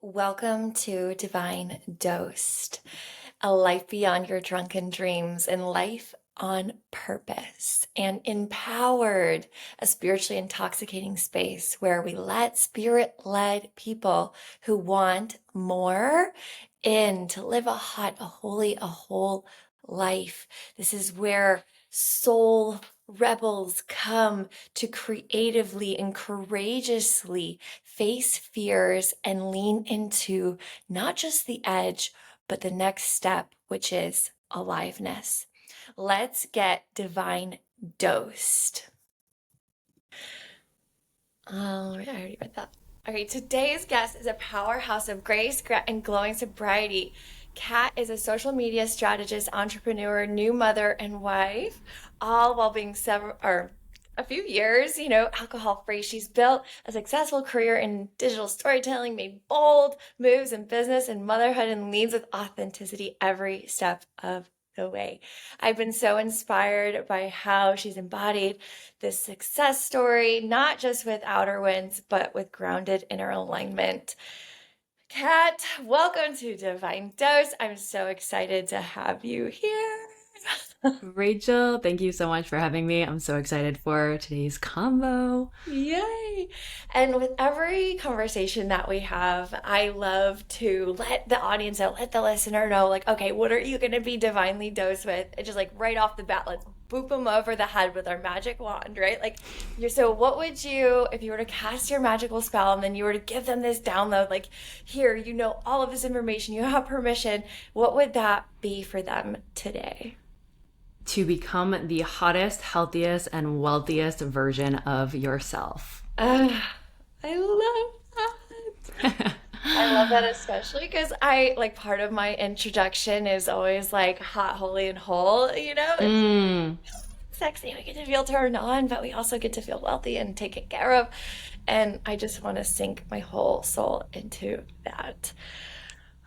Welcome to Divine Dosed, a life beyond your drunken dreams and life on purpose and empowered, a spiritually intoxicating space where we let spirit-led people who want more in to live a hot, a holy, a whole life. This is where soul rebels come to creatively and courageously face fears and lean into not just the edge, but the next step, which is aliveness. Let's get divine dosed. Oh, I already read that. Okay, today's guest is a powerhouse of grace and glowing sobriety. Kat is a social media strategist, entrepreneur, new mother, and wife, all while being a few years, alcohol free. She's built a successful career in digital storytelling, made bold moves in business and motherhood, and leads with authenticity every step of the way. I've been so inspired by how she's embodied this success story, not just with outer wins, but with grounded inner alignment. Kat, welcome to Divine Dose. I'm so excited to have you here. Rachel, thank you so much for having me. I'm so excited for today's combo. Yay! And with every conversation that we have, I love to let the audience know, let the listener know, like, okay, what are you going to be divinely dosed with? And just like right off the bat, let's boop them over the head with our magic wand, right? So what would you, if you were to cast your magical spell and then you were to give them this download, like, here, you know all of this information, you have permission, what would that be for them today? To become the hottest, healthiest, and wealthiest version of yourself. I love that. I love that especially because part of my introduction is always like hot, holy, and whole, It's sexy. We get to feel turned on, but we also get to feel wealthy and taken care of. And I just want to sink my whole soul into that.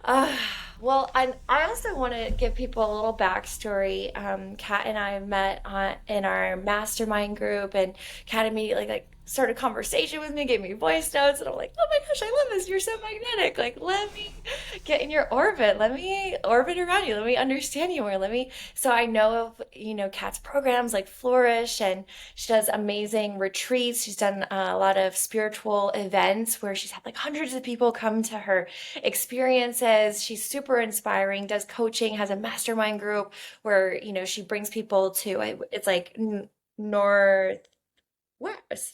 Uh, I also want to give people a little backstory. Kat and I met in our mastermind group, and Kat immediately started a conversation with me, gave me voice notes, and I'm like, oh my gosh, I love this. You're so magnetic. Like, let me get in your orbit. Let me orbit around you. Let me understand you more. So I know of, Kat's programs like Flourish, and she does amazing retreats. She's done a lot of spiritual events where she's had like hundreds of people come to her experiences. She's super inspiring, does coaching, has a mastermind group where, she brings people to, it's like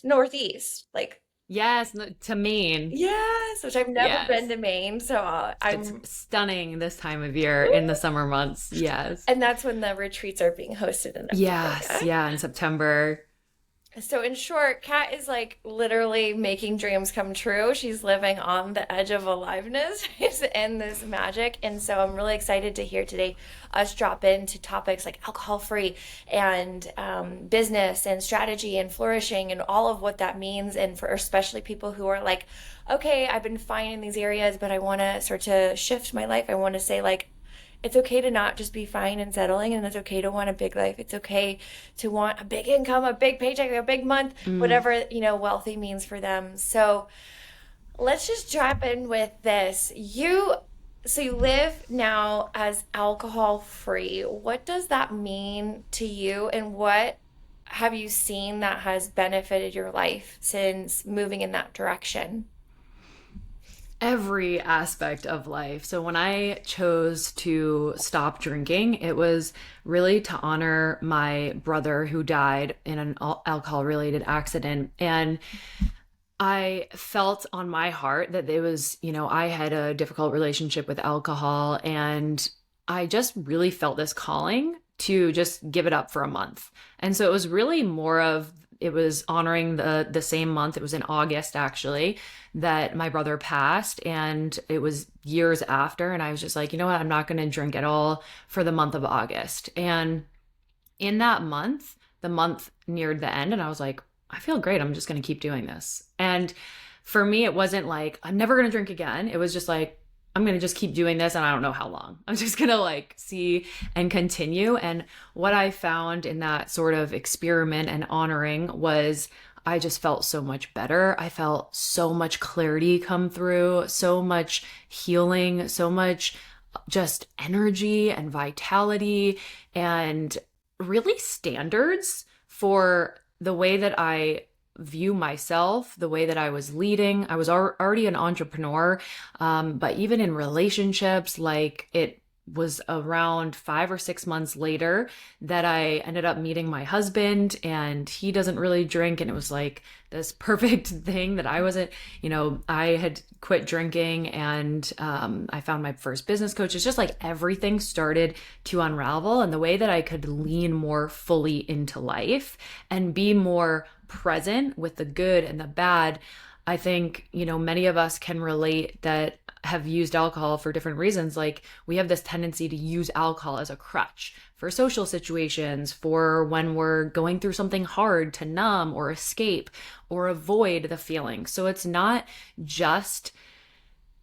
northeast, like Yes, to Maine. yes, which I've never been Yes. to Maine, so It's I'm stunning this time of year in the summer months. Yes. and that's when the retreats are being hosted and everything. Yes. Yeah. In September. So in short, Kat is like literally making dreams come true. She's living on the edge of aliveness and this magic. And so I'm really excited to hear today us drop into topics like alcohol free and business and strategy and flourishing and all of what that means. And for especially people who are like, okay, I've been fine in these areas, but I want to start to shift my life. I want to say like, it's okay to not just be fine and settling, and it's okay to want a big life. It's okay to want a big income, a big paycheck, a big month, Mm. whatever, wealthy means for them. So let's just drop in with this. So you live now as alcohol free. What does that mean to you, and what have you seen that has benefited your life since moving in that direction? Every aspect of life. So when I chose to stop drinking, it was really to honor my brother who died in an alcohol related accident. And I felt on my heart that it was, I had a difficult relationship with alcohol, and I just really felt this calling to just give it up for a month. And so it was really more of, it was honoring the same month. It was in August actually that my brother passed, and it was years after, and I was just like, you know what, I'm not going to drink at all for the month of August. And in that month, the month neared the end, and I was like, I feel great. I'm just going to keep doing this. And for me, it wasn't like, I'm never going to drink again. It was just like, I'm going to just keep doing this, and I don't know how long. I'm just going to see and continue. And what I found in that sort of experiment and honoring was I just felt so much better. I felt so much clarity come through, so much healing, so much just energy and vitality, and really standards for the way that I view myself, the way that I was leading. I was already an entrepreneur, but even in relationships, like it was around 5 or 6 months later that I ended up meeting my husband, and he doesn't really drink. And it was like this perfect thing that I wasn't, I had quit drinking, and I found my first business coach. It's just like everything started to unravel, and the way that I could lean more fully into life and be more present with the good and the bad. I think, many of us can relate that have used alcohol for different reasons. Like we have this tendency to use alcohol as a crutch for social situations, for when we're going through something hard, to numb or escape or avoid the feeling. So it's not just,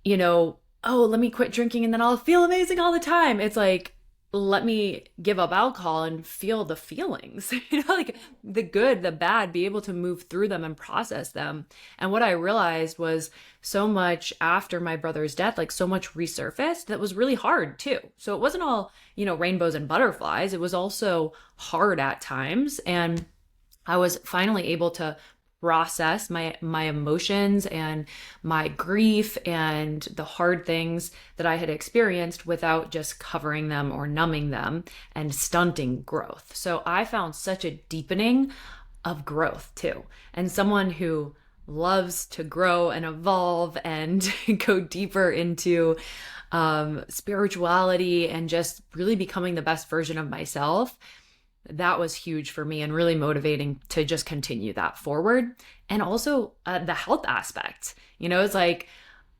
oh, let me quit drinking and then I'll feel amazing all the time. It's like, let me give up alcohol and feel the feelings, like the good, the bad, be able to move through them and process them. And what I realized was so much after my brother's death, like so much resurfaced that was really hard too. So it wasn't all, rainbows and butterflies. It was also hard at times. And I was finally able to process my emotions and my grief and the hard things that I had experienced without just covering them or numbing them and stunting growth. So I found such a deepening of growth too. And someone who loves to grow and evolve and go deeper into spirituality and just really becoming the best version of myself, that was huge for me and really motivating to just continue that forward. And also the health aspect, it's like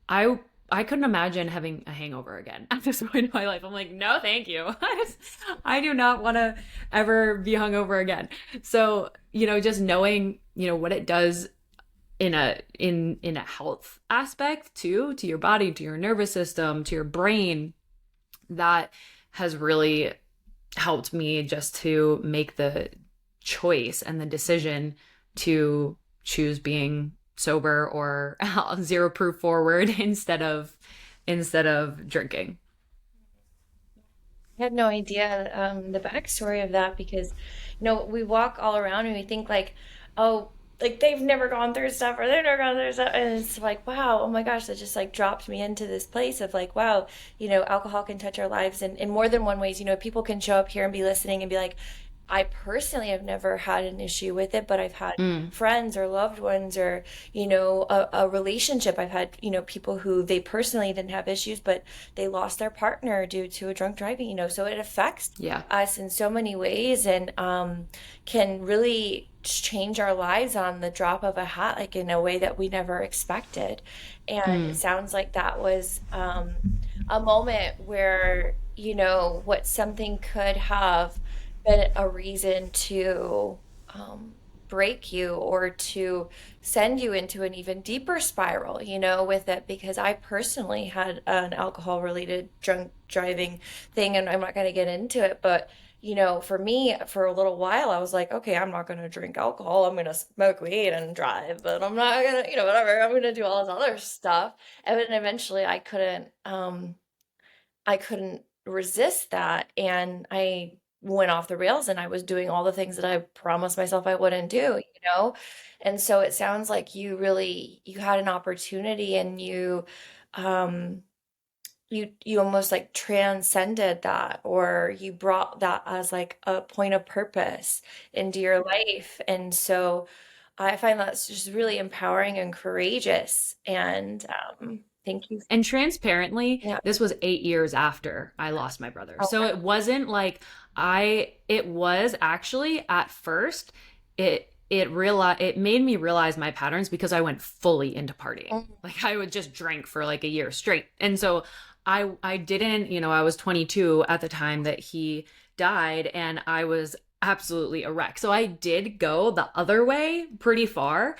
I couldn't imagine having a hangover again at this point in my life. I'm like, no, thank you. I do not want to ever be hungover again. So, just knowing, what it does in a health aspect too, to your body, to your nervous system, to your brain, that has really helped me just to make the choice and the decision to choose being sober or zero proof forward instead of drinking. I had no idea the backstory of that because, we walk all around and we think like, oh, like they've never gone through stuff or they've never gone through stuff. And it's like, wow, oh my gosh, that just like dropped me into this place of like, wow, alcohol can touch our lives in more than one ways. People can show up here and be listening and be like, I personally have never had an issue with it, but I've had friends or loved ones or, a relationship. I've had, people who they personally didn't have issues, but they lost their partner due to a drunk driving, so it affects Yeah. us in so many ways and can really change our lives on the drop of a hat, like in a way that we never expected. And it sounds like that was a moment where, what something could have been a reason to break you or to send you into an even deeper spiral, with it. Because I personally had an alcohol related drunk driving thing, and I'm not going to get into it, but for me, for a little while, I was like, okay, I'm not going to drink alcohol. I'm going to smoke weed and drive, but I'm not going to, whatever. I'm going to do all this other stuff. And then eventually I couldn't resist that. And I went off the rails and I was doing all the things that I promised myself I wouldn't do. And so it sounds like you had an opportunity and um, you almost like transcended that, or you brought that as like a point of purpose into your life. And so I find that's just really empowering and courageous. And thank you. And transparently, Yeah. this was 8 years after I lost my brother. Oh, So it wasn't like it was actually at first, it made me realize my patterns because I went fully into partying. wow. Like I would just drink for like a year straight. And so I didn't, I was 22 at the time that he died, and I was absolutely a wreck. So I did go the other way pretty far.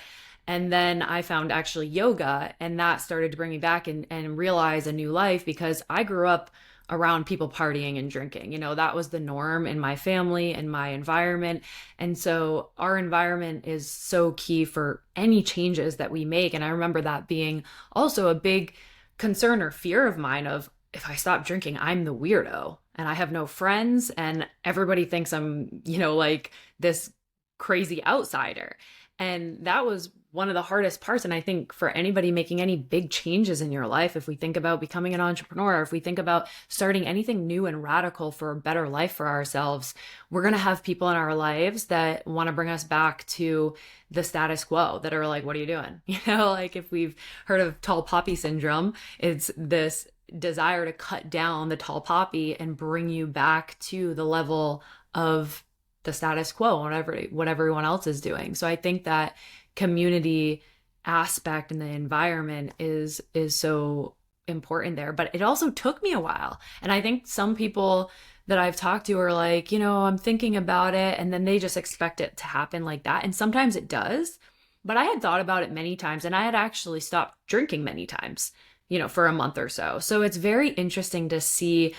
And then I found actually yoga, and that started to bring me back and realize a new life, because I grew up around people partying and drinking. That was the norm in my family and my environment. And so our environment is so key for any changes that we make. And I remember that being also a big concern or fear of mine of, if I stop drinking, I'm the weirdo and I have no friends and everybody thinks I'm, like this crazy outsider. And that was one of the hardest parts. And I think for anybody making any big changes in your life, if we think about becoming an entrepreneur, if we think about starting anything new and radical for a better life for ourselves, we're going to have people in our lives that want to bring us back to the status quo, that are like, what are you doing? Like if we've heard of tall poppy syndrome, it's this desire to cut down the tall poppy and bring you back to the level of the status quo, what everyone else is doing. So I think that community aspect and the environment is so important there. But it also took me a while. And I think some people that I've talked to are like, I'm thinking about it, and then they just expect it to happen like that. And sometimes it does. But I had thought about it many times, and I had actually stopped drinking many times, for a month or so. So it's very interesting to see,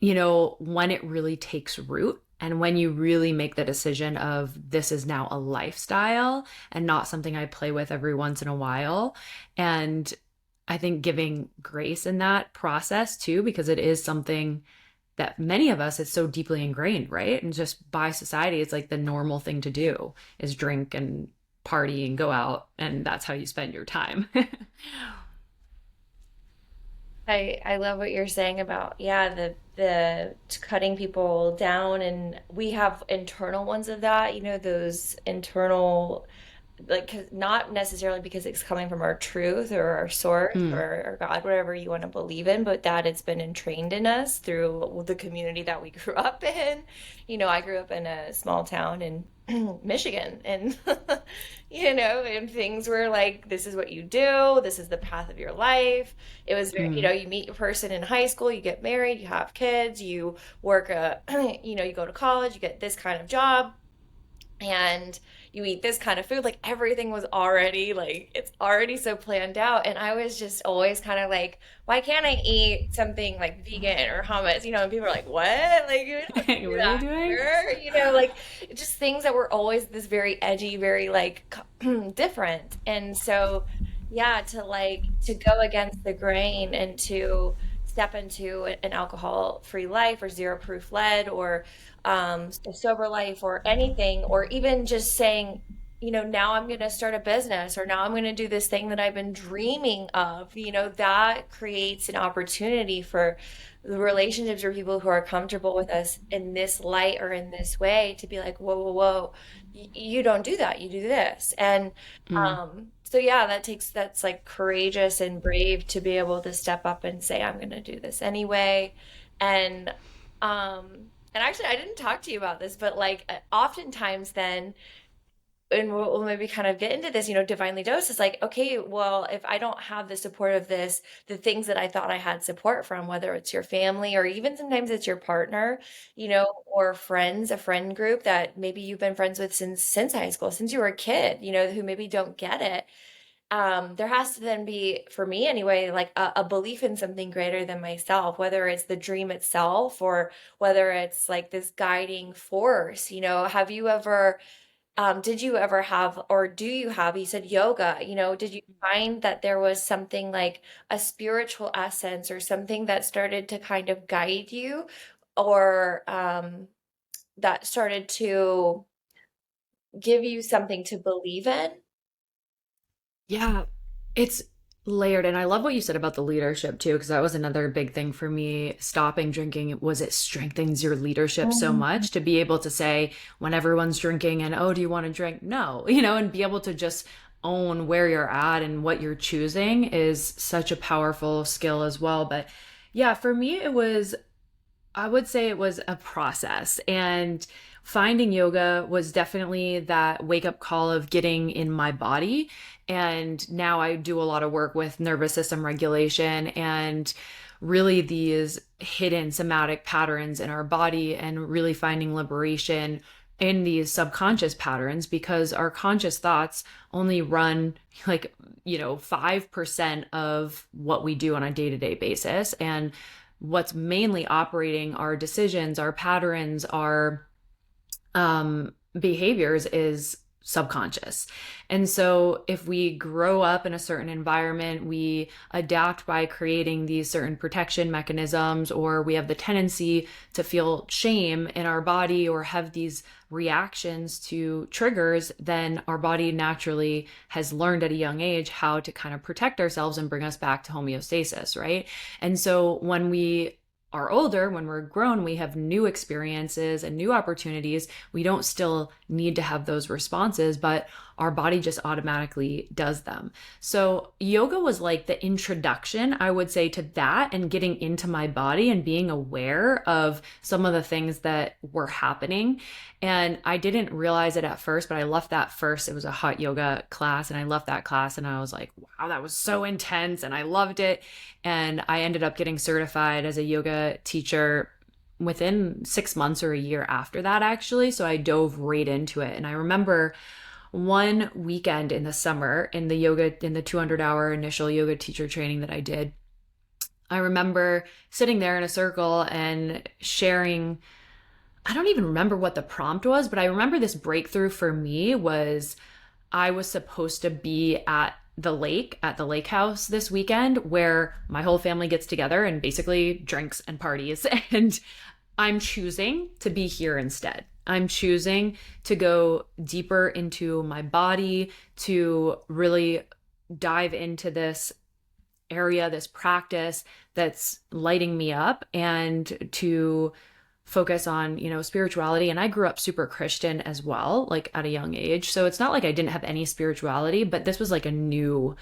when it really takes root. And when you really make the decision of, this is now a lifestyle and not something I play with every once in a while. And I think giving grace in that process too, because it is something that many of us, it's so deeply ingrained, right? And just by society, it's like the normal thing to do is drink and party and go out. And that's how you spend your time. I love what you're saying about, yeah, the cutting people down, and we have internal ones of that, those internal, like, 'cause not necessarily because it's coming from our truth or our source Mm, or God, whatever you want to believe in, but that it's been entrained in us through the community that we grew up in. I grew up in a small town in Michigan, and and things were like, this is what you do, this is the path of your life. It was very, mm, you meet your person in high school, you get married, you have kids, you work you go to college, you get this kind of job, and you eat this kind of food. Like everything was already like, it's already so planned out. And I was just always kind of like, why can't I eat something like vegan or hummus? And people are like, what? Like, you don't what do are you that doing? here? Like just things that were always this very edgy, very like different. And so, yeah, to go against the grain and to step into an alcohol-free life or zero proof lead or a sober life or anything, or even just saying, now I'm going to start a business, or now I'm going to do this thing that I've been dreaming of, that creates an opportunity for the relationships or people who are comfortable with us in this light or in this way to be like, whoa, whoa, whoa, you don't do that, you do this. And Mm. so yeah, that's like courageous and brave to be able to step up and say, I'm going to do this anyway. And and actually I didn't talk to you about this, but like oftentimes then, and we'll maybe kind of get into this, divinely dosed is like, okay, well, if I don't have the support of this, the things that I thought I had support from, whether it's your family or even sometimes it's your partner, or friends, a friend group that maybe you've been friends with since high school, since you were a kid, who maybe don't get it. There has to then be, for me anyway, like a belief in something greater than myself, whether it's the dream itself or whether it's like this guiding force. Have you ever did you ever have, or do you have, you said yoga, did you find that there was something like a spiritual essence or something that started to kind of guide you, or that started to give you something to believe in? Yeah, it's layered. And I love what you said about the leadership too, because that was another big thing for me. Stopping drinking was, it strengthens your leadership so Mhm. much to be able to say, when everyone's drinking and, oh, do you want to drink? No, and be able to just own where you're at and what you're choosing is such a powerful skill as well. But yeah, for me, I would say it was a process. And finding yoga was definitely that wake up call of getting in my body. And now I do a lot of work with nervous system regulation and really these hidden somatic patterns in our body, and really finding liberation in these subconscious patterns, because our conscious thoughts only run like 5% of what we do on a day-to-day basis. And what's mainly operating our decisions, our patterns, our behaviors is subconscious. And so if we grow up in a certain environment, we adapt by creating these certain protection mechanisms, or we have the tendency to feel shame in our body or have these reactions to triggers, then our body naturally has learned at a young age how to kind of protect ourselves and bring us back to homeostasis, right? And so when we are older, when we're grown, we have new experiences and new opportunities. We don't still need to have those responses, but our body just automatically does them. So yoga was like the introduction, I would say, to that, and getting into my body and being aware of some of the things that were happening. And I didn't realize it at first, but I left that first. It was a hot yoga class, and I left that class and I was like, wow, that was so intense, and I loved it. And I ended up getting certified as a yoga teacher within 6 months or a year after that, actually. So I dove right into it. And I remember one weekend in the summer in the 200-hour initial yoga teacher training that I did, I remember sitting there in a circle and sharing. I don't even remember what the prompt was, but I remember this breakthrough for me was I was supposed to be at the lake house this weekend, where my whole family gets together and basically drinks and parties. And I'm choosing to be here instead. I'm choosing to go deeper into my body, to really dive into this area, this practice that's lighting me up, and to focus on, spirituality. And I grew up super Christian as well, like at a young age. So it's not like I didn't have any spirituality, but this was like a new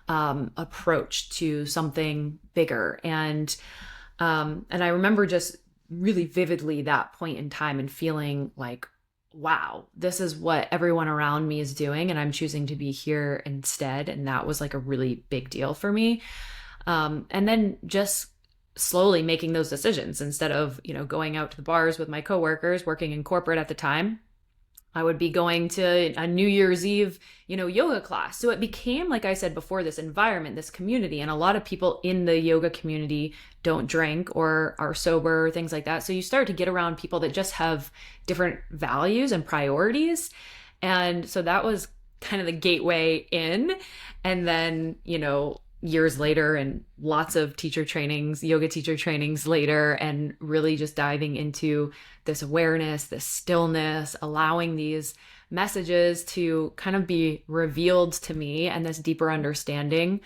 approach to something bigger. And I remember just really vividly that point in time and feeling like, wow, this is what everyone around me is doing, and I'm choosing to be here instead. And that was like a really big deal for me. And then just slowly making those decisions instead of, going out to the bars with my coworkers, working in corporate at the time. I would be going to a New Year's Eve, yoga class. So it became, like I said before, this environment, this community. And a lot of people in the yoga community don't drink or are sober, things like that. So you start to get around people that just have different values and priorities. And so that was kind of the gateway in. And then, years later, and lots of yoga teacher trainings later, and really just diving into this awareness, this stillness, allowing these messages to kind of be revealed to me, and this deeper understanding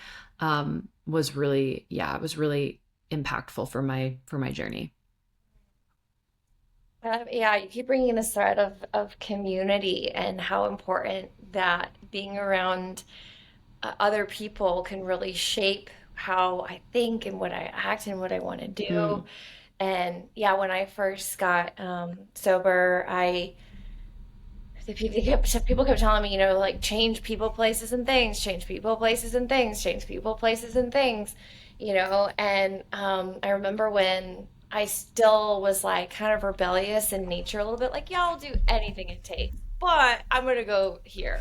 was really, it was really impactful for my journey. Yeah, you keep bringing this thread of community and how important that being around other people can really shape how I think and what I act and what I want to do. Mm, And yeah, when I first got sober, people kept telling me, like change people, places, and things, change people, places, and things, change people, places, and things, And I remember when I still was like kind of rebellious in nature a little bit, like, yeah, I'll do anything it takes, but I'm gonna go here,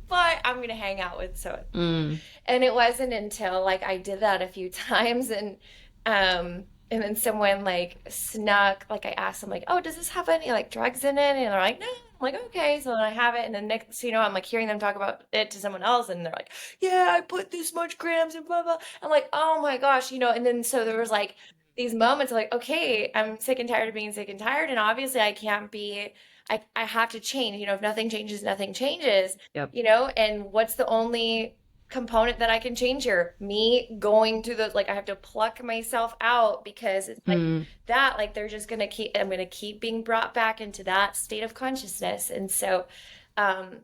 but I'm gonna hang out with so. mm, And it wasn't until like I did that a few times, and then someone like snuck, like I asked them like, "Oh, does this have any like drugs in it?" And they're like, "No." I'm like, "Okay." So then I have it, and then next, I'm like hearing them talk about it to someone else, and they're like, "Yeah, I put this much grams and blah blah." I'm like, "Oh my gosh," And then so there was like these moments of like, "Okay, I'm sick and tired of being sick and tired, and obviously I can't be. I have to change. If nothing changes, nothing changes." yep. And what's the only component that I can change here? Me going through those, like I have to pluck myself out, because it's like Mm, that, like they're just gonna I'm gonna keep being brought back into that state of consciousness. And so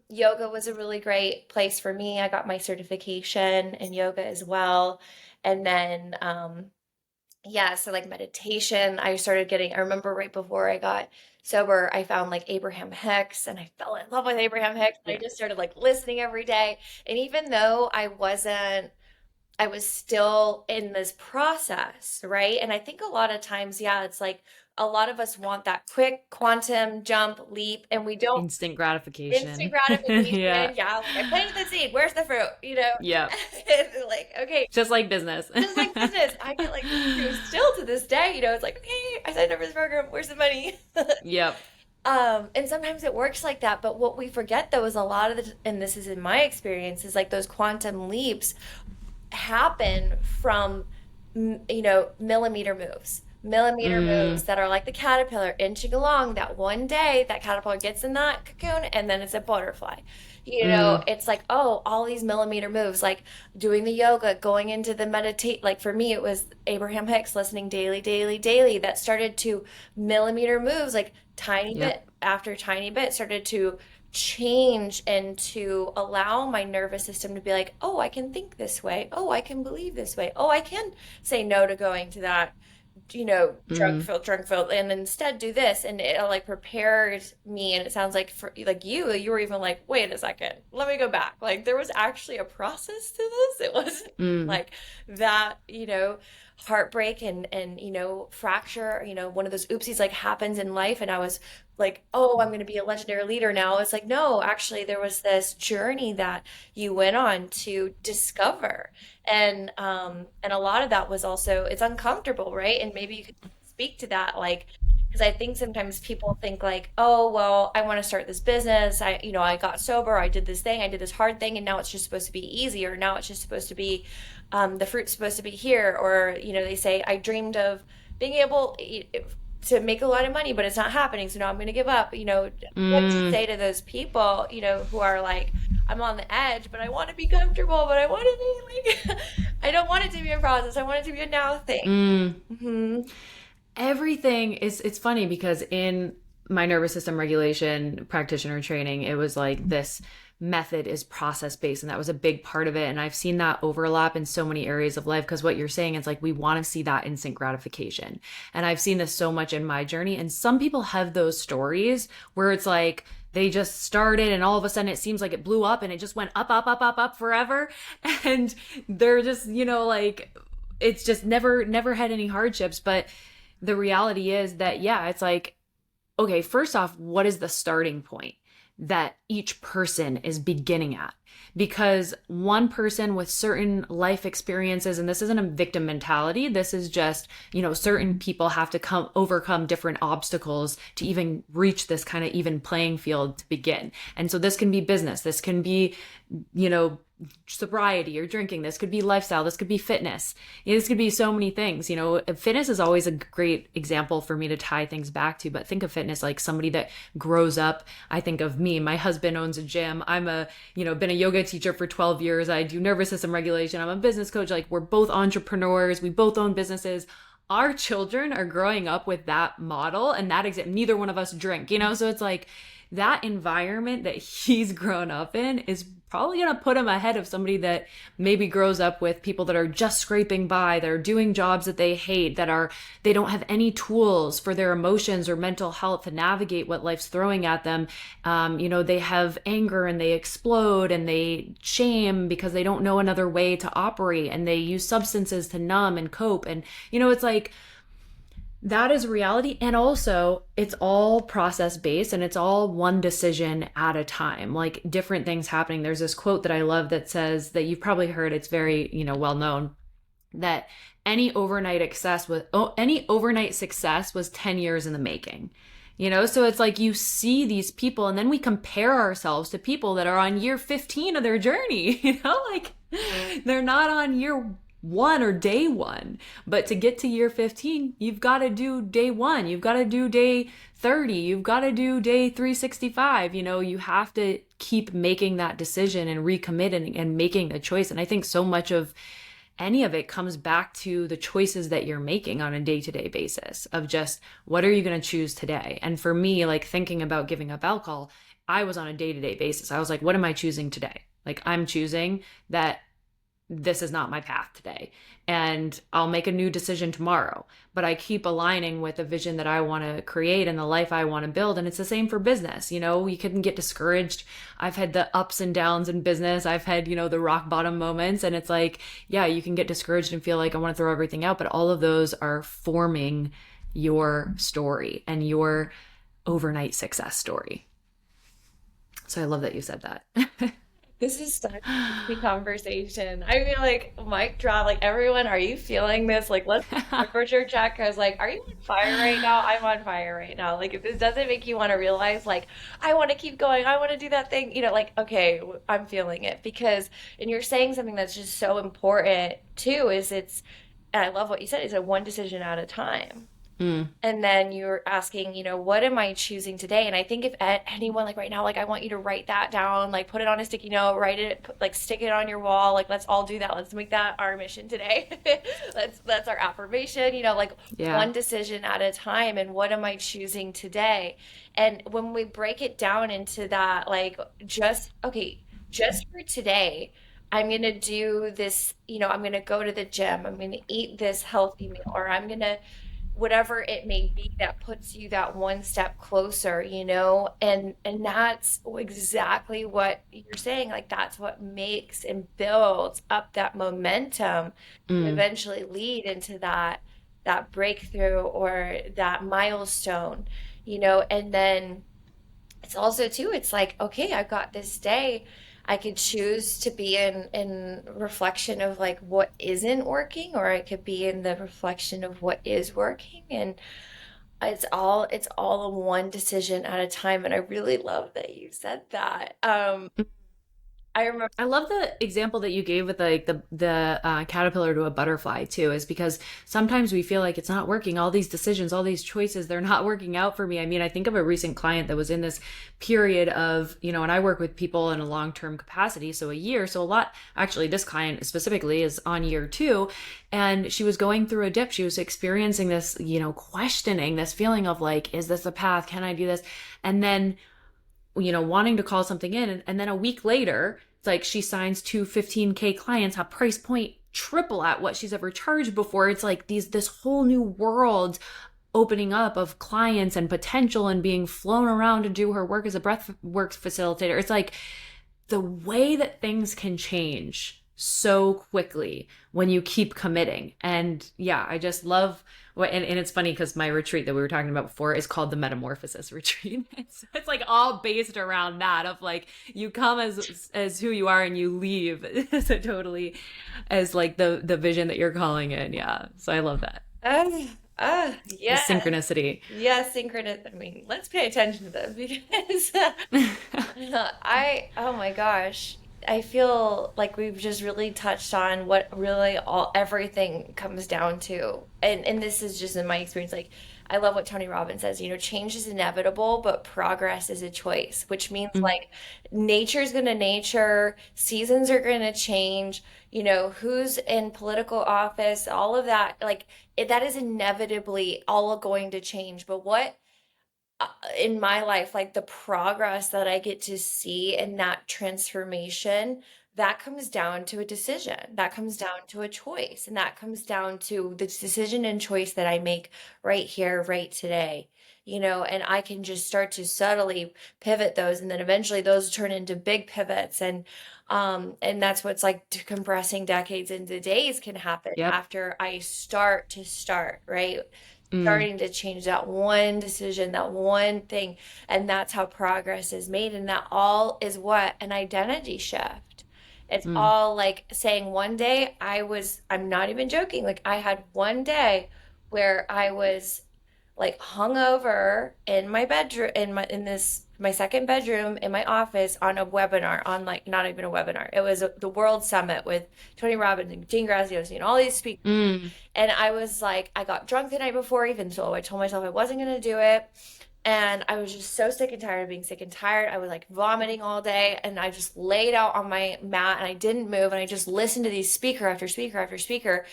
yoga was a really great place for me. I got my certification in yoga as well. And then yeah, so like meditation, I remember right before I got sober, I found like Abraham Hicks, and I fell in love with Abraham Hicks. And I just yes. started like listening every day. And even though I wasn't I was still in this process, right? And I think a lot of times, yeah, it's like a lot of us want that quick quantum jump leap, and we don't. Instant Instant gratification. Yeah. gratification. Yeah, like I planted the seed. Where's the fruit? You know, Yep. like, okay, Just like business. just like business. I get like still to this day, it's like, okay, I signed up for this program. Where's the money? Yep. And sometimes it works like that. But what we forget though is a lot of and this is in my experience, is like those quantum leaps happen from millimeter moves, millimeter moves Mm, that are like the caterpillar inching along. That one day that caterpillar gets in that cocoon and then it's a butterfly. mm, It's like, oh, all these millimeter moves, like doing the yoga, going into the meditate. Like for me it was Abraham Hicks, listening daily, daily, daily, that started to millimeter moves, like tiny yep. bit after tiny bit, started to change and to allow my nervous system to be like, oh, I can think this way. Oh, I can believe this way. Oh, I can say no to going to that, Mm, drug filled, and instead do this. And it like prepares me. And it sounds like for like you were even like, wait a second, let me go back. Like there was actually a process to this. It wasn't mm, like that, heartbreak and fracture, one of those oopsies like happens in life. And I was like, oh, I'm going to be a legendary leader now. It's like, no, actually, there was this journey that you went on to discover. And a lot of that was also, it's uncomfortable, right? And maybe you could speak to that, like, because I think sometimes people think like, oh, well, I want to start this business. I got sober, I did this thing, I did this hard thing, and now it's just supposed to be easy, or now it's just supposed to be, the fruit's supposed to be here, or they say, I dreamed of being able to make a lot of money, but it's not happening, so now I'm going to give up. What do you mm, say to those people, who are like, I'm on the edge, but I want to be comfortable, but I want to be like, I don't want it to be a process. I want it to be a now thing. mm. Hmm. Everything is, it's funny because in my nervous system regulation practitioner training, it was like this method is process based, and that was a big part of it. And I've seen that overlap in so many areas of life, because what you're saying is like we want to see that instant gratification. And I've seen this so much in my journey. And some people have those stories where it's like they just started and all of a sudden it seems like it blew up and it just went up, up, up, up, up forever. And they're just, like it's just never had any hardships. But the reality is that, yeah, it's like, okay, first off, what is the starting point that each person is beginning at? Because one person with certain life experiences, and this isn't a victim mentality, this is just, certain people have to overcome different obstacles to even reach this kind of even playing field to begin. And so this can be business, this can be, sobriety or drinking, this could be lifestyle, this could be fitness, this could be so many things. Fitness is always a great example for me to tie things back to. But think of fitness like somebody that grows up. I think of me, my husband owns a gym, I'm been a yoga teacher for 12 years, I do nervous system regulation, I'm a business coach. Like we're both entrepreneurs, we both own businesses. Our children are growing up with that model and that neither one of us drink, so it's like that environment that he's grown up in is probably going to put him ahead of somebody that maybe grows up with people that are just scraping by, that are doing jobs that they hate, they don't have any tools for their emotions or mental health to navigate what life's throwing at them. They have anger and they explode and they shame because they don't know another way to operate, and they use substances to numb and cope. And, it's like, that is reality. And also it's all process based and it's all one decision at a time, like different things happening. There's this quote that I love that says, that you've probably heard, it's very, well known, that any overnight success was 10 years in the making. So it's like you see these people and then we compare ourselves to people that are on year 15 of their journey, like they're not on year one or day one. But to get to year 15, you've got to do day one, you've got to do day 30, you've got to do day 365. You have to keep making that decision and recommitting and making a choice. And I think so much of any of it comes back to the choices that you're making on a day-to-day basis of just, what are you going to choose today? And for me, like thinking about giving up alcohol, I was on a day-to-day basis. I was like, what am I choosing today? Like I'm choosing that this is not my path today. And I'll make a new decision tomorrow. But I keep aligning with the vision that I want to create and the life I want to build. And it's the same for business. You know, you couldn't get discouraged. I've had the ups and downs in business. I've had, the rock bottom moments. And it's like, yeah, you can get discouraged and feel like I want to throw everything out. But all of those are forming your story and your overnight success story. So I love that you said that. This is such a good conversation. I mean, like, mic drop. Like, everyone, are you feeling this? Like, let's temperature check. I was like, are you on fire right now? I'm on fire right now. Like, if this doesn't make you want to realize, like, I want to keep going, I want to do that thing, like, okay, I'm feeling it. Because, and you're saying something that's just so important too, and I love what you said, it's a one decision at a time. Mm, And then you're asking, what am I choosing today? And I think if anyone, like right now, like I want you to write that down, like put it on a sticky note, write it, like stick it on your wall. Like let's all do that. Let's make that our mission today. That's our affirmation, like yeah. one decision at a time. And what am I choosing today? And when we break it down into that, like just for today, I'm going to do this, I'm going to go to the gym. I'm going to eat this healthy meal, or I'm going to whatever it may be that puts you that one step closer, and that's exactly what you're saying. Like that's what makes and builds up that momentum to Mm. eventually lead into that breakthrough or that milestone, and then it's also too, it's like, okay, I've got this day. I could choose to be in reflection of like what isn't working, or I could be in the reflection of what is working. And it's all a one decision at a time. And I really love that you said that. I remember. I love the example that you gave with like the caterpillar to a butterfly too, is because sometimes we feel like it's not working. All these decisions, all these choices, they're not working out for me. I mean, I think of a recent client that was in this period of, and I work with people in a long-term capacity, so a year. So a lot, actually, this client specifically is on year 2, and she was going through a dip. She was experiencing this, questioning, this feeling of like, is this a path? Can I do this? And then wanting to call something in. And then a week later, it's like she signs 2 15K clients, a price point triple at what she's ever charged before. It's like this whole new world opening up of clients and potential and being flown around to do her work as a breath work facilitator. It's like the way that things can change so quickly when you keep committing. And yeah, I just love what, and it's funny because my retreat that we were talking about before is called the Metamorphosis Retreat. It's like all based around that of like you come as who you are and you leave so totally as like the vision that you're calling in. Yeah. So I love that. Uh, The yeah. synchronicity. Yeah, synchronous. I mean, let's pay attention to them because oh my gosh, I feel like we've just really touched on what really everything comes down to. And this is just in my experience. Like, I love what Tony Robbins says, change is inevitable, but progress is a choice, which means Mm, like nature's gonna nature, seasons are gonna change, who's in political office, all of that, like that is inevitably all going to change. But what in my life, like the progress that I get to see in that transformation, that comes down to a decision, that comes down to a choice, and that comes down to the decision and choice that I make right here, right today. And I can just start to subtly pivot those, and then eventually those turn into big pivots, and that's what's like compressing decades into days can happen yep. after I start, right? Mm, Starting to change that one decision, that one thing. And that's how progress is made. And that all is what? An identity shift. It's mm, all like saying one day I'm not even joking. Like I had one day where I was like hungover in my bedroom, my second bedroom in my office on a webinar, on like not even a webinar. It was the World Summit with Tony Robbins and Gene Graziosi and all these speakers. mm, And I was like, I got drunk the night before, even so I told myself I wasn't going to do it. And I was just so sick and tired of being sick and tired. I was like vomiting all day. And I just laid out on my mat and I didn't move. And I just listened to these speaker after speaker after speaker,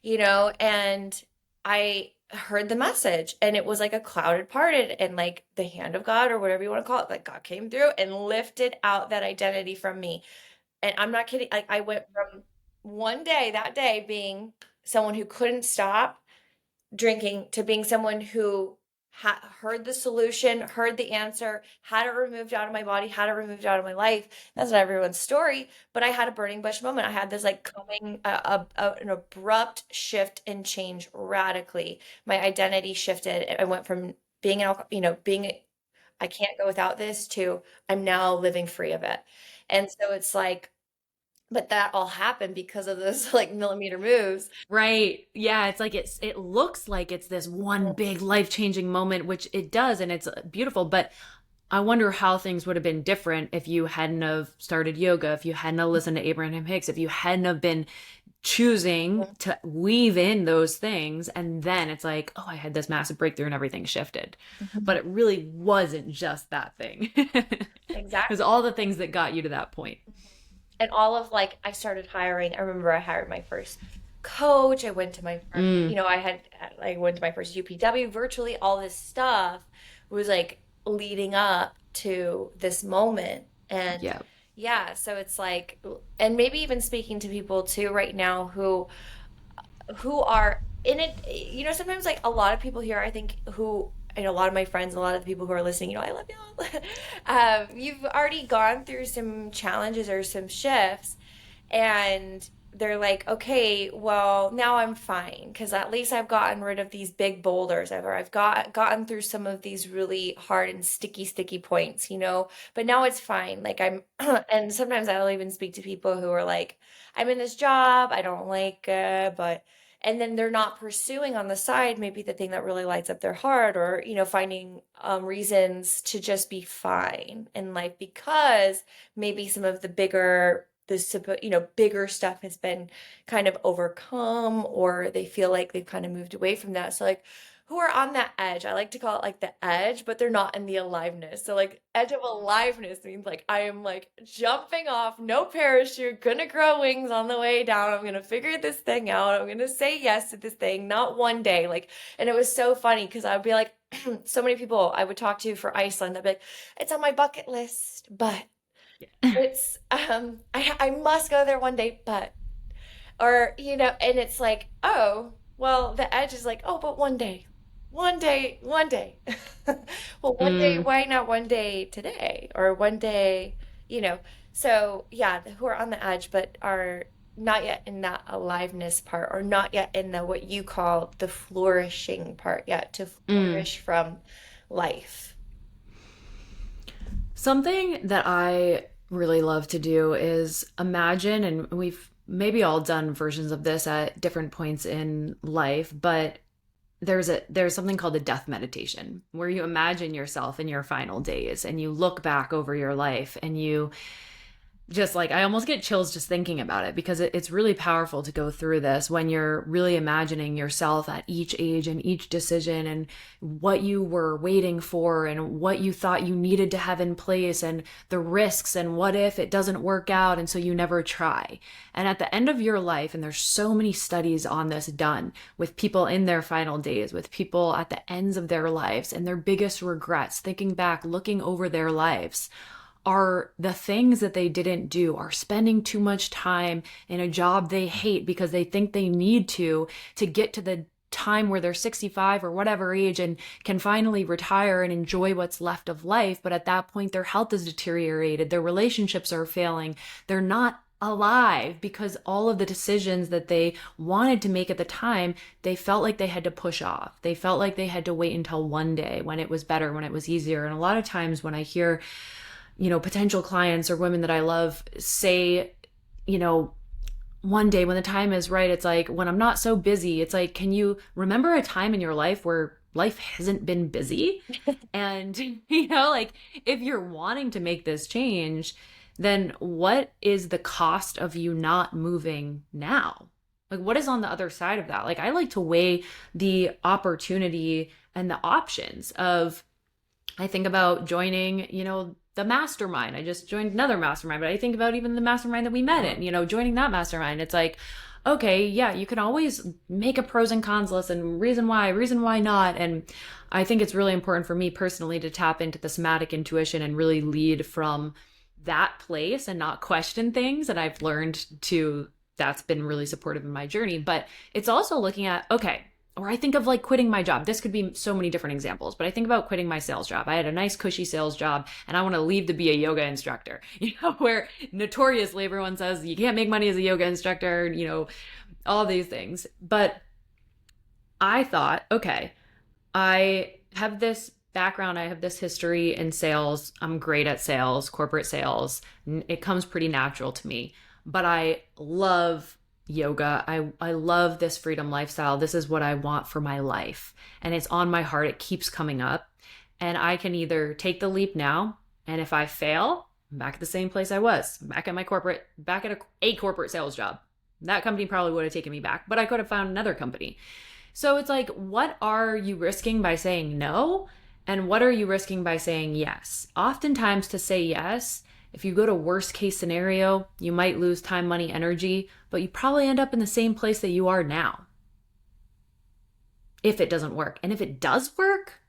and I heard the message. And it was like a cloud had parted. And like the hand of God, or whatever you want to call it, like God came through and lifted out that identity from me. And I'm not kidding. Like I went from one day, that day, being someone who couldn't stop drinking to being someone who heard the solution, heard the answer, had it removed out of my body, had it removed out of my life. That's not everyone's story, but I had a burning bush moment. I had this like coming, an abrupt shift and change radically. My identity shifted. I went from being an, being, I can't go without this to I'm now living free of it. And so it's like, but that all happened because of those like millimeter moves. Right. Yeah, it's like it looks like it's this one big life-changing moment, which it does, and it's beautiful, but I wonder how things would have been different if you hadn't have started yoga, if you hadn't have listened to Abraham Hicks, if you hadn't have been choosing to weave in those things, and then it's like, oh, I had this massive breakthrough and everything shifted. But it really wasn't just that thing. It was Exactly. all the things that got you to that point. And all of like I started hiring. I remember I hired my first coach. I went to my first, Mm, I went to my first UPW virtually. All this stuff was like leading up to this moment. And yeah. yeah, so it's like, and maybe even speaking to people too right now who are in it, sometimes like a lot of people here, I think, who, and a lot of my friends, a lot of the people who are listening, I love y'all. You've already gone through some challenges or some shifts, and they're like, okay, well, now I'm fine because at least I've gotten rid of these big boulders. I've gotten through some of these really hard and sticky points, but now it's fine. Like I'm, and sometimes I'll even speak to people who are like, I'm in this job, I don't like it, but and then they're not pursuing on the side maybe the thing that really lights up their heart, or finding reasons to just be fine in life because maybe some of the bigger stuff has been kind of overcome, or they feel like they've kind of moved away from that. So like who are on that edge, I like to call it like the edge, but they're not in the aliveness. So like edge of aliveness means like I am like jumping off, no parachute, gonna grow wings on the way down. I'm gonna figure this thing out. I'm gonna say yes to this thing, not one day. Like, and it was so funny because I would be like, so many people I would talk to for Iceland, they'd be like, it's on my bucket list, but it's I must go there one day, but or and it's like, oh, well, the edge is like, oh, but one day. One day, one day. Well, one day, Mm, why not one day today? Or one day, you know. So yeah, who are on the edge but are not yet in that aliveness part, or not yet in the what you call the flourishing part yet, to mm. flourish from life. Something that I really love to do is imagine, and we've maybe all done versions of this at different points in life, but there's something called a death meditation where you imagine yourself in your final days and you look back over your life and you just like I almost get chills just thinking about it because it's really powerful to go through this when you're really imagining yourself at each age and each decision and what you were waiting for and what you thought you needed to have in place and the risks and what if it doesn't work out and so you never try. And at the end of your life, and there's so many studies on this done with people in their final days, with people at the ends of their lives and their biggest regrets, thinking back, looking over their lives, are the things that they didn't do, are spending too much time in a job they hate because they think they need to get to the time where they're 65 or whatever age and can finally retire and enjoy what's left of life. But at that point, their health is deteriorated, their relationships are failing, they're not alive because all of the decisions that they wanted to make at the time, they felt like they had to push off. They felt like they had to wait until one day when it was better, when it was easier. And a lot of times when I hear potential clients or women that I love say, you know, one day when the time is right, it's like, when I'm not so busy, it's like, can you remember a time in your life where life hasn't been busy? And, like if you're wanting to make this change, then what is the cost of you not moving now? Like, what is on the other side of that? Like, I like to weigh the opportunity and the options of, I think about joining, the mastermind. I just joined another mastermind, but I think about even the mastermind that we met in, joining that mastermind. It's like, okay, yeah, you can always make a pros and cons list and reason why not. And I think it's really important for me personally to tap into the somatic intuition and really lead from that place and not question things. And I've learned to that's been really supportive in my journey. But it's also looking at, okay, or I think of like quitting my job. This could be so many different examples, but I think about quitting my sales job. I had a nice cushy sales job and I want to leave to be a yoga instructor, where notoriously everyone says you can't make money as a yoga instructor, all these things. But I thought, okay, I have this background, I have this history in sales. I'm great at sales, corporate sales. It comes pretty natural to me. But I love yoga. I love this freedom lifestyle. This is what I want for my life. And it's on my heart. It keeps coming up. And I can either take the leap now, and if I fail, I'm back at the same place I was, back at a corporate sales job. That company probably would have taken me back, but I could have found another company. So it's like, what are you risking by saying no? And what are you risking by saying yes? Oftentimes, to say yes, if you go to worst case scenario, you might lose time, money, energy, but you probably end up in the same place that you are now if it doesn't work. And if it does work,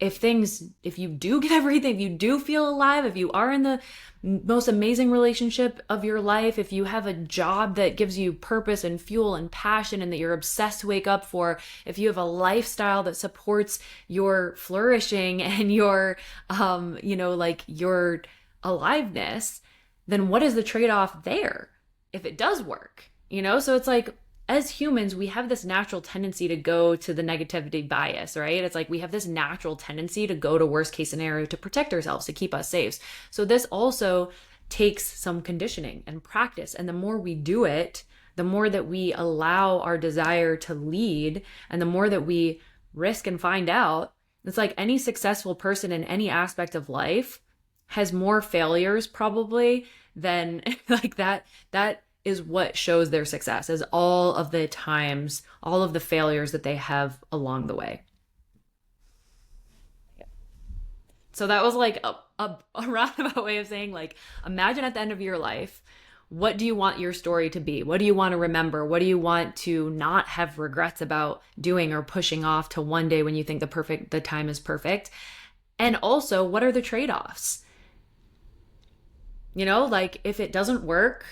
if you do get everything, if you do feel alive, if you are in the most amazing relationship of your life, if you have a job that gives you purpose and fuel and passion and that you're obsessed to wake up for, if you have a lifestyle that supports your flourishing and your, like your aliveness, then what is the trade-off there if it does work? So it's like, as humans, we have this natural tendency to go to the negativity bias, right? It's like we have this natural tendency to go to worst case scenario to protect ourselves, to keep us safe. So this also takes some conditioning and practice. And the more we do it, the more that we allow our desire to lead, and the more that we risk and find out. It's like any successful person in any aspect of life has more failures probably than like that is what shows their success, is all of the times, all of the failures that they have along the way. So that was like a roundabout way of saying, like, imagine at the end of your life, what do you want your story to be? What do you want to remember? What do you want to not have regrets about doing or pushing off to one day when you think the time is perfect? And also, what are the trade-offs? Like if it doesn't work,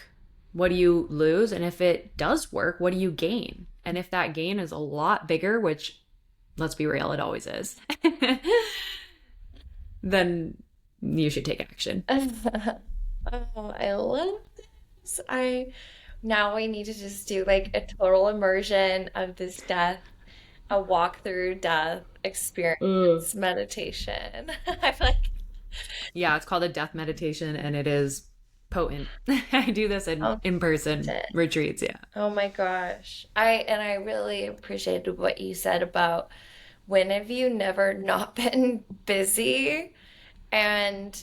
what do you lose? And if it does work, what do you gain? And if that gain is a lot bigger, which, let's be real, it always is, then you should take action. Oh, I love this. Now we need to just do like a total immersion of this death, a walk through death Ugh. experience meditation. I feel like Yeah, it's called a death meditation and it is potent. I do this oh, in person retreats. Yeah. oh my gosh. I really appreciated what you said about when have you never not been busy? And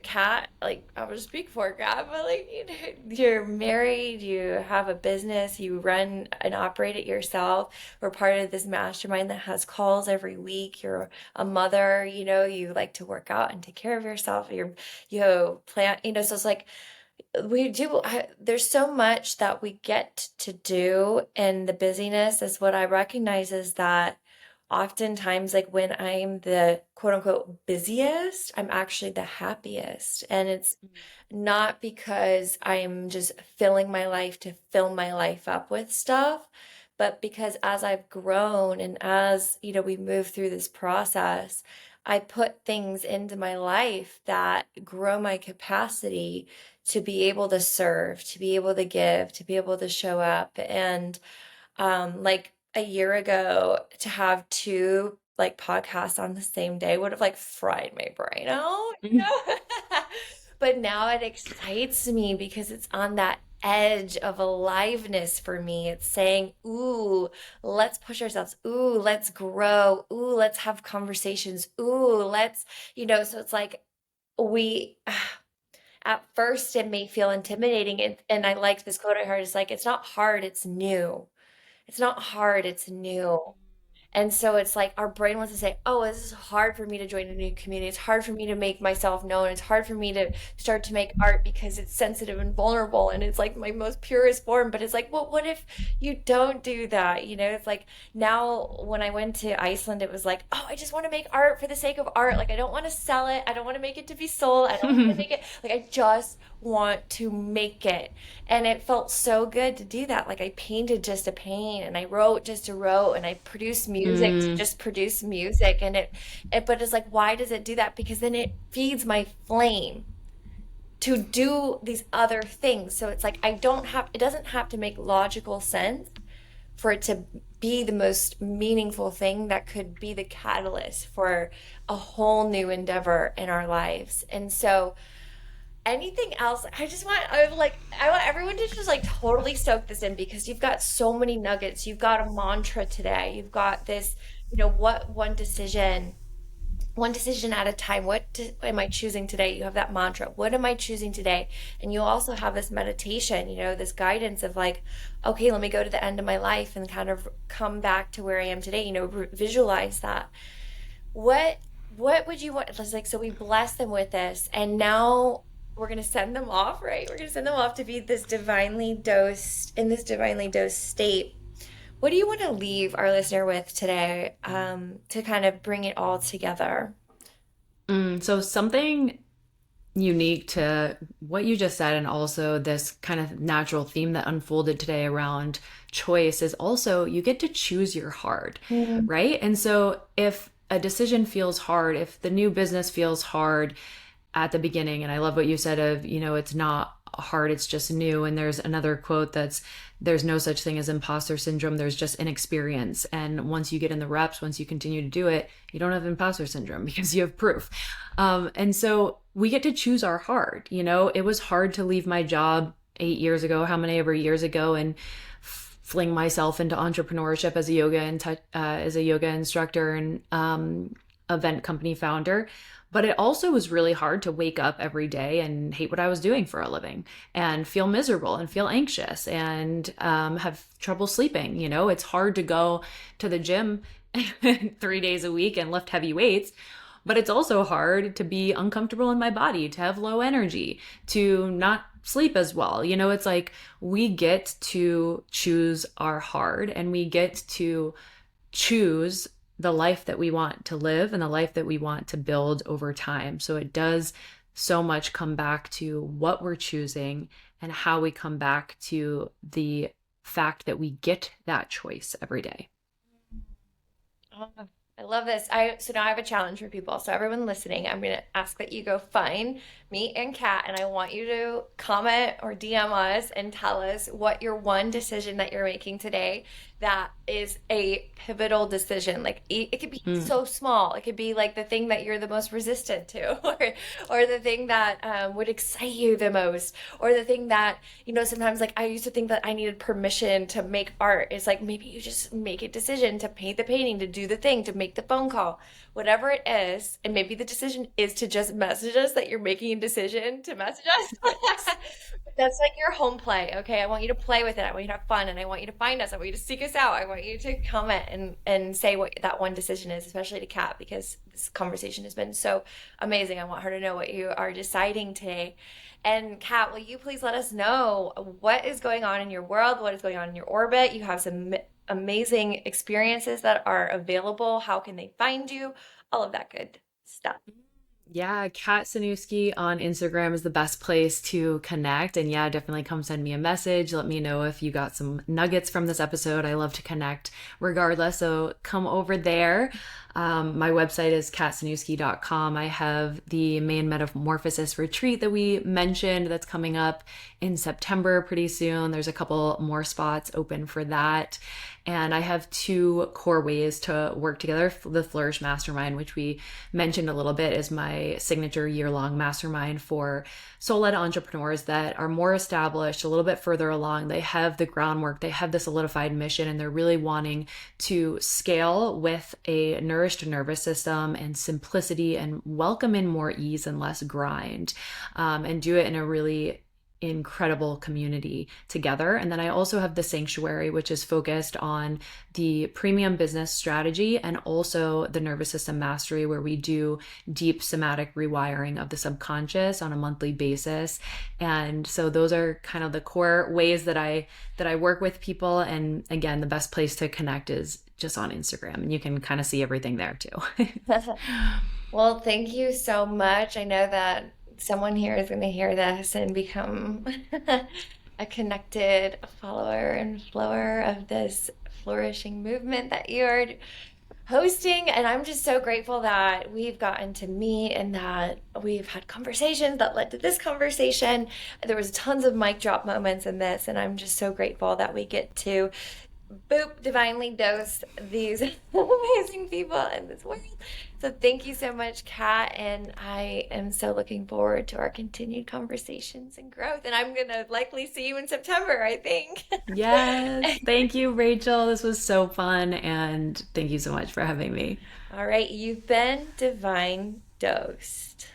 Kat, like I would speak for Kat, but like you're married, you have a business, you run and operate it yourself. We're part of this mastermind that has calls every week. You're a mother, you like to work out and take care of yourself. You plan, so it's like there's so much that we get to do, and the busyness is what I recognize is that oftentimes, like when I'm the quote unquote busiest, I'm actually the happiest. And it's not because I'm just filling my life to fill my life up with stuff, but because as I've grown and as, we move through this process, I put things into my life that grow my capacity to be able to serve, to be able to give, to be able to show up. And like a year ago, to have two like podcasts on the same day would have like fried my brain out, But now it excites me because it's on that edge of aliveness for me. It's saying, ooh, let's push ourselves. Ooh, let's grow. Ooh, let's have conversations. Ooh, so it's like we at first it may feel intimidating, and I liked this quote I heard. It's like it's not hard, it's new. It's not hard, it's new. And so it's like our brain wants to say, oh, this is hard for me to join a new community. It's hard for me to make myself known. It's hard for me to start to make art because it's sensitive and vulnerable and it's like my most purest form. But it's like, well, what if you don't do that? It's like now when I went to Iceland, it was like, oh, I just want to make art for the sake of art. Like, I don't want to sell it. I don't want to make it to be sold. I don't want to make it, like, I just want to make it. And it felt so good to do that. Like, I painted just to paint and I wrote just to wrote and I produced music to Mm, just produce music. And but it's like, why does it do that? Because then it feeds my flame to do these other things. So it's like, it doesn't have to make logical sense for it to be the most meaningful thing that could be the catalyst for a whole new endeavor in our lives. And so anything else, I want everyone to just like totally soak this in because you've got so many nuggets. You've got a mantra today. You've got this, what one decision at a time. Am I choosing today? You have that mantra. What am I choosing today? And you also have this meditation, this guidance of like, okay, let me go to the end of my life and kind of come back to where I am today, visualize that. What what would you want? It's like, so we bless them with this, and now we're gonna send them off, right? We're gonna send them off to be this divinely dosed state. What do you want to leave our listener with today, to kind of bring it all together? so something unique to what you just said, and also this kind of natural theme that unfolded today around choice, is also you get to choose your hard, Mm. right? And so if a decision feels hard, if the new business feels hard at the beginning, and I love what you said of, it's not hard, it's just new. And there's another quote that's, there's no such thing as imposter syndrome, there's just inexperience. And once you get in the reps, once you continue to do it, you don't have imposter syndrome because you have proof. And so we get to choose our hard. It was hard to leave my job 8 years ago, how many ever years ago, and fling myself into entrepreneurship as a yoga instructor and event company founder. But it also was really hard to wake up every day and hate what I was doing for a living and feel miserable and feel anxious and have trouble sleeping. It's hard to go to the gym 3 days a week and lift heavy weights. But it's also hard to be uncomfortable in my body, to have low energy, to not sleep as well. It's like we get to choose our hard, and we get to choose the life that we want to live and the life that we want to build over time. So it does so much come back to what we're choosing and how we come back to the fact that we get that choice every day. Oh, I love this. So now I have a challenge for people. So everyone listening, I'm gonna ask that you go find me and Kat, and I want you to comment or DM us and tell us what your one decision that you're making today that is a pivotal decision. Like it could be Mm. so small. It could be like the thing that you're the most resistant to, or the thing that would excite you the most, or the thing that sometimes like I used to think that I needed permission to make art. It's like maybe you just make a decision to paint the painting, to do the thing, to make the phone call, whatever it is. And maybe the decision is to just message us that you're making a decision to message us. That's like your home play. Okay. I want you to play with it. I want you to have fun, and I want you to find us. I want you to seek us out. I want you to comment and say what that one decision is, especially to Kat, because this conversation has been so amazing. I want her to know what you are deciding today. And Kat, will you please let us know what is going on in your world? What is going on in your orbit? You have some amazing experiences that are available. How can they find you? All of that good stuff. Yeah, Kat Cynewski on Instagram is the best place to connect. And yeah, definitely come send me a message. Let me know if you got some nuggets from this episode. I love to connect regardless. So come over there. My website is katcynewski.com. I have the main metamorphosis retreat that we mentioned that's coming up in September pretty soon. There's a couple more spots open for that. And I have two core ways to work together. The Flourish Mastermind, which we mentioned a little bit, is my signature year-long mastermind for soul-led entrepreneurs that are more established, a little bit further along. They have the groundwork, they have the solidified mission, and they're really wanting to scale with a nourished nervous system and simplicity, and welcome in more ease and less grind, and do it in a really incredible community together. And then I also have the Sanctuary, which is focused on the premium business strategy and also the nervous system mastery, where we do deep somatic rewiring of the subconscious on a monthly basis. And so those are kind of the core ways that I work with people. And again, the best place to connect is just on Instagram, and you can kind of see everything there too. Well, thank you so much. I know that someone here is going to hear this and become a connected follower and flower of this flourishing movement that you're hosting. And I'm just so grateful that we've gotten to meet and that we've had conversations that led to this conversation. There was tons of mic drop moments in this, and I'm just so grateful that we get to boop divinely dose these amazing people in this world. So thank you so much, Kat, and I am so looking forward to our continued conversations and growth. And I'm gonna likely see you in September, I think. Yes. Thank you, Rachel. This was so fun. And thank you so much for having me. All right, you've been divine dosed.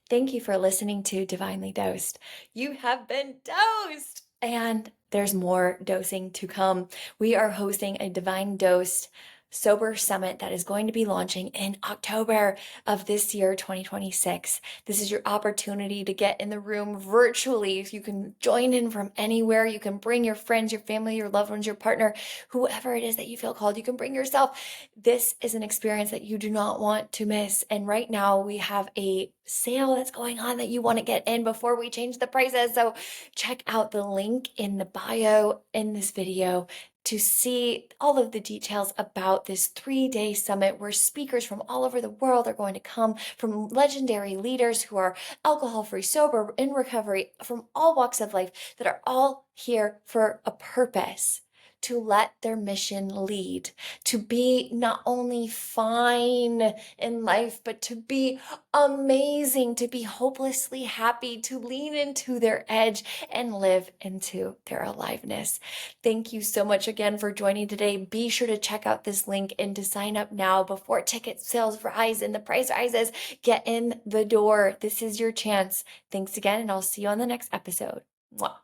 Thank you for listening to Divinely Dosed. You have been dosed! And there's more dosing to come. We are hosting a Divine Dosed Sober Summit that is going to be launching in October of this year, 2026. This is your opportunity to get in the room virtually. You can join in from anywhere. You can bring your friends, your family, your loved ones, your partner, whoever it is that you feel called. You can bring yourself. This is an experience that you do not want to miss. And right now we have a sale that's going on that you want to get in before we change the prices. So check out the link in the bio in this video to see all of the details about this 3-day summit where speakers from all over the world are going to come, from legendary leaders who are alcohol-free, sober, in recovery, from all walks of life, that are all here for a purpose, to let their mission lead, to be not only fine in life, but to be amazing, to be hopelessly happy, to lean into their edge and live into their aliveness. Thank you so much again for joining today. Be sure to check out this link and to sign up now before ticket sales rise and the price rises. Get in the door. This is your chance. Thanks again, and I'll see you on the next episode. Mwah.